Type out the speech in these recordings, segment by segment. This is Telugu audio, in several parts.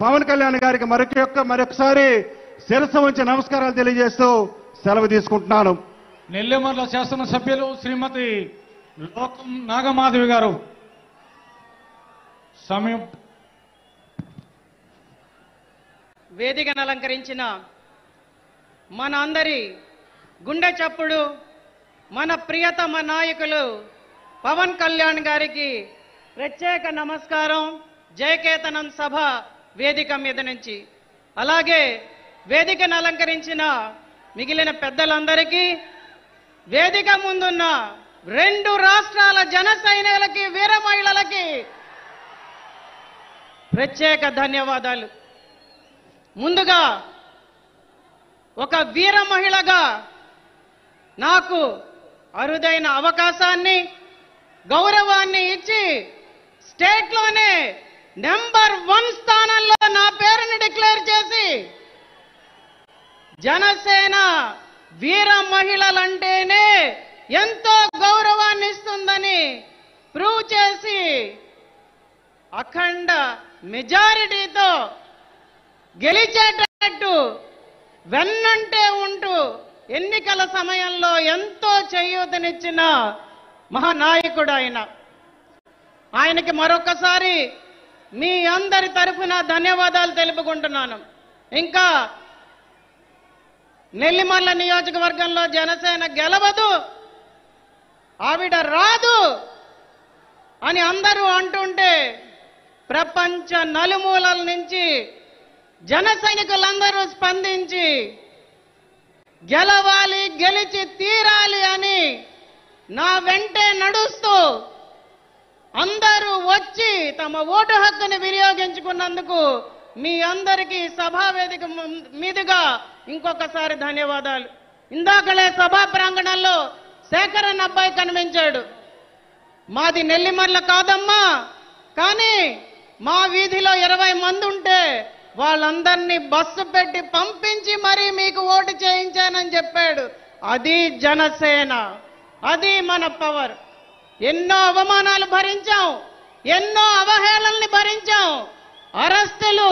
పవన్ కళ్యాణ్ గారికి మరొకసారి శిరస్సు వంచి నమస్కారాలు తెలియజేస్తూ సెలవు తీసుకుంటున్నాను. నెల్లిమర్ల శాసనసభ్యులు శ్రీమతి లోకం నాగమాధవి గారు సమయం. వేదికను అలంకరించిన మన అందరి గుండె చప్పుడు మన ప్రియతమ నాయకులు పవన్ కళ్యాణ్ గారికి ప్రత్యేక నమస్కారం. జయకేతనం సభ వేదిక మీద నుంచి, అలాగే వేదికను అలంకరించిన మిగిలిన పెద్దలందరికీ, వేదిక ముందున్న 2 రాష్ట్రాల జన సైనికులకి, వీర మహిళలకి ప్రత్యేక ధన్యవాదాలు. ముందుగా ఒక వీర మహిళగా నాకు అరుదైన అవకాశాన్ని, గౌరవాన్ని ఇచ్చి స్టేట్లోనే నెంబర్ 1 స్థానంలో నా పేరుని డిక్లేర్ చేసి జనసేన వీర మహిళలంటేనే ఎంతో గౌరవాన్ని ఇస్తుందని ప్రూవ్ చేసి అఖండ మెజారిటీతో గెలిచేటట్టు వెన్నంటే ఉంటూ ఎన్నికల సమయంలో ఎంతో చేయూతనిచ్చిన మహానాయకుడు ఆయనకి మరొకసారి మీ అందరి తరఫున ధన్యవాదాలు తెలుపుకుంటున్నాను. ఇంకా నెల్లిమర్ల నియోజకవర్గంలో జనసేన గెలవదు, ఆవిడ రాదు అని అందరూ అంటుంటే ప్రపంచ నలుమూలల నుంచి జన సైనికులందరూ స్పందించి గెలవాలి, గెలిచి తీరాలి అని నా వెంటే నడుస్తూ అందరూ వచ్చి తమ ఓటు హక్కుని వినియోగించుకున్నందుకు మీ అందరికీ సభావేదిక మీదుగా ఇంకొకసారి ధన్యవాదాలు. ఇందాకలే సభా ప్రాంగణంలో శేఖరన్ అబ్బాయి కనిపించాడు. మాది నెల్లిమర్ల కాదమ్మా, కానీ మా వీధిలో 20 మంది ఉంటే వాళ్ళందరినీ బస్సు పెట్టి పంపించి మరీ మీకు ఓటు చేయించానని చెప్పాడు. అది జనసేన, అది మన పవర్. ఎన్నో అవమానాలు భరించాం, ఎన్నో అవహేళనల్ని భరించాం, అరెస్టులు,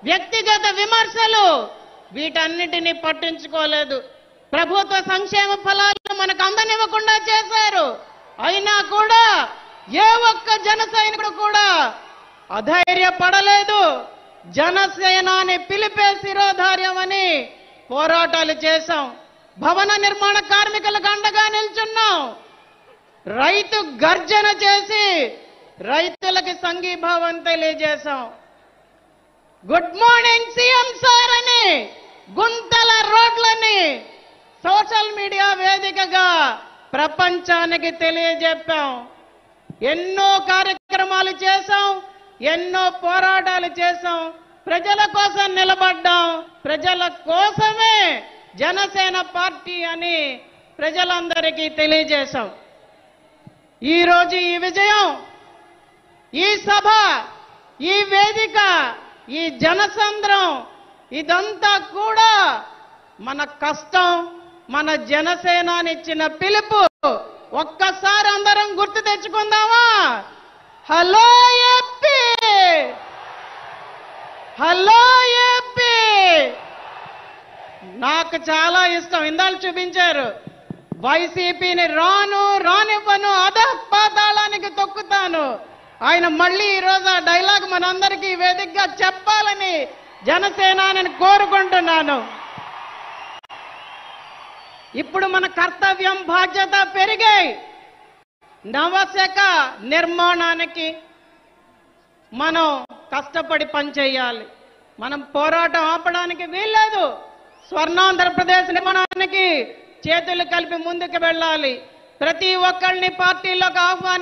వ్యక్తిగత విమర్శలు, వీటన్నిటినీ పట్టించుకోలేదు. ప్రభుత్వ సంక్షేమ ఫలాలు మనకు అందనివ్వకుండా చేశారు. అయినా కూడా ఏ ఒక్క జన సైనికుడు కూడా అధైర్యపడలేదు. జనసేనాని పిలిపే శిరోధార్యం అని పోరాటాలు చేశాం. భవన నిర్మాణ కార్మికులకు అండగా నిల్చున్నాం. రైతు గర్జన చేసి రైతులకి సంఘీభావం తెలియజేశాం. గుడ్ మార్నింగ్ సీఎం సార్ అని గుంతల రోడ్లని సోషల్ మీడియా వేదికగా ప్రపంచానికి తెలియజెప్పాం. ఎన్నో కార్యక్రమాలు చేశాం, ఎన్నో పోరాటాలు చేశాం. ప్రజల కోసం నిలబడ్డాం. ప్రజల కోసమే జనసేన పార్టీ అని ప్రజలందరికీ తెలియజేశాం. ఈరోజు ఈ విజయం, ఈ సభ, ఈ వేదిక, ఈ జనసంద్రం, ఇదంతా కూడా మన కష్టం, మన జనసేనానిచ్చిన పిలుపు. ఒక్కసారి అందరం గుర్తు తెచ్చుకుందామా? Hello AP, hello AP. నాకు చాలా ఇష్టం. ఇందాక చూపించారు, వైసీపీని రానివ్వను, అధపాతాళానికి తొక్కుతాను. ఆయన మళ్ళీ ఈరోజు ఆ డైలాగ్ మనందరికీ వేదికగా చెప్పాలని జనసేనాని కోరుకుంటున్నాను. ఇప్పుడు మన కర్తవ్యం, బాధ్యత పెరిగాయి. నవశక నిర్మాణానికి మనం కష్టపడి పనిచేయాలి. మనం పోరాటం ఆపడానికి వీల్లేదు. స్వర్ణాంధ్రప్రదేశ్ నిర్మాణానికి చేతులు కలిపి ముందుకు వెళ్ళాలి. ప్రతి ఒక్కరిని పార్టీలోకి ఆహ్వానించాలి.